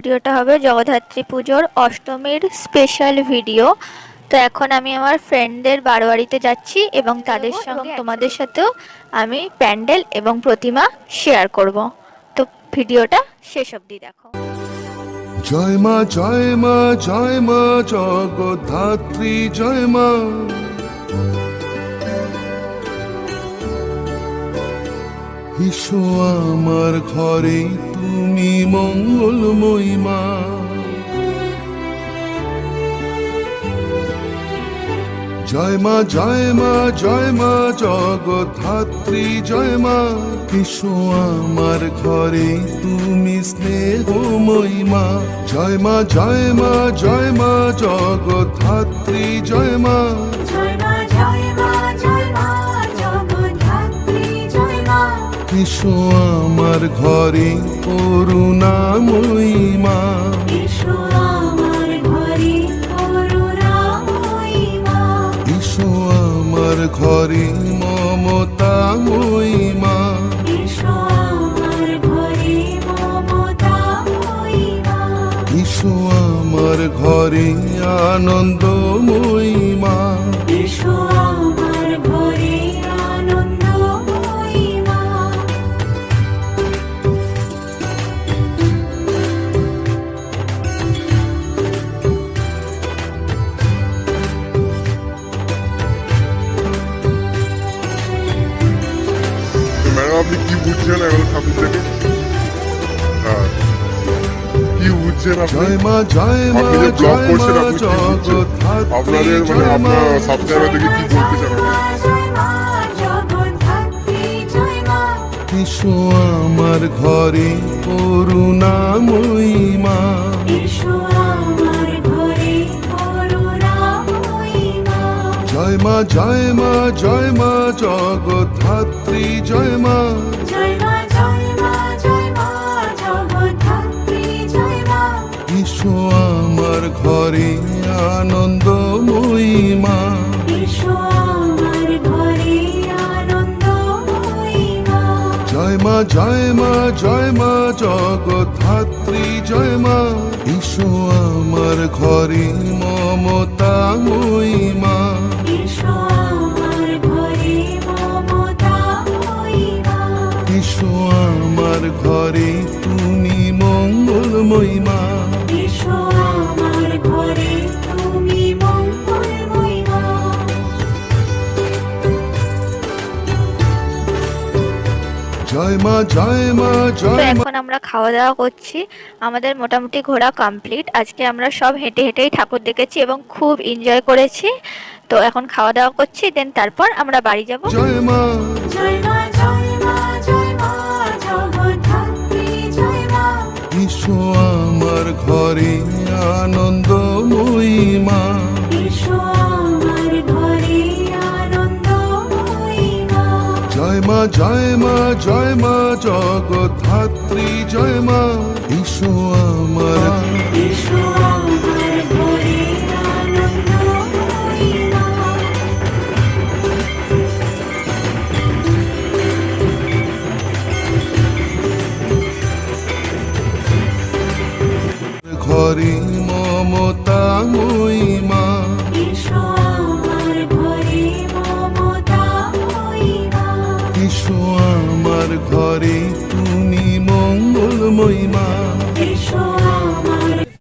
ভিডিওটা হবে জগদ্ধাত্রী পুজোর অষ্টমীর স্পেশাল ভিডিও। তো এখন আমি আমার ফ্রেন্ডদের বাড়িতে যাচ্ছি এবং তাদের সঙ্গে তোমাদের সাথেও আমি প্যান্ডেল এবং প্রতিমা শেয়ার করব। তো ভিডিওটা শেষ অবধি দেখো। জয় মা জয় মা জয় মা জগদ্ধাত্রী জয় মা। এসো আমার ঘরে তুমি মঙ্গলময়ী মা। জয় মা জয় মা জয় মা জগদ্ধাত্রী জয় মা। এসো আমার ঘরে তুমি স্নেহময়ী মা। জয় মা জয় মা জয় মা জগদ্ধাত্রী জয় মা। এসো আমার ঘরে করুণাময়ী মা। এসো আমার ঘরে মমতাময়ী মা। এসো আমার ঘরে আনন্দময়ী মা। আপনি কি বুঝছেন এখন ঠাকুর থেকে? কি বুঝছেন আপনি? আপনি যে ব্লগ করছেন আপনি কি বুঝছেন? আপনাদের মানে আপনার সাবস্ক্রাইবার থেকে কি বলতে চান আপনি? এসো আমার ঘরে করুণাময়ী মা। জয় মা জয় মা জয় মা জগদ্ধাত্রী জয় মা। এসো আমার ঘরে আনন্দময়ী মা। জয় মা জয় মা জয় মা জগদ্ধাত্রী জয় মা। এসো আমার ঘরে মমতাময়ী মা। এসো আমার ঘরে তুমি মঙ্গলময়ী মা। জয় মা জয় মা জয় মা। এখন আমরা খাওয়া দাওয়া করছি, আমাদের মোটামুটি ঘোরা কমপ্লিট। আজকে আমরা সব হেঁটে হেঁটেই ঠাকুর দেখেছি এবং খুব এনজয় করেছি। তো এখন খাওয়া দাওয়া করছি, দেন তারপর আমরা বাড়ি যাব। জয় মা এসো আমার ঘরে আনন্দময়ী মা। জয় মা জয় মা জয় মা জগদ্ধাত্রী জয় মা। এসো আমার ঘরে মমতাময়ী মা। এসো আমার ঘরে তুমি মঙ্গলময়ী মা।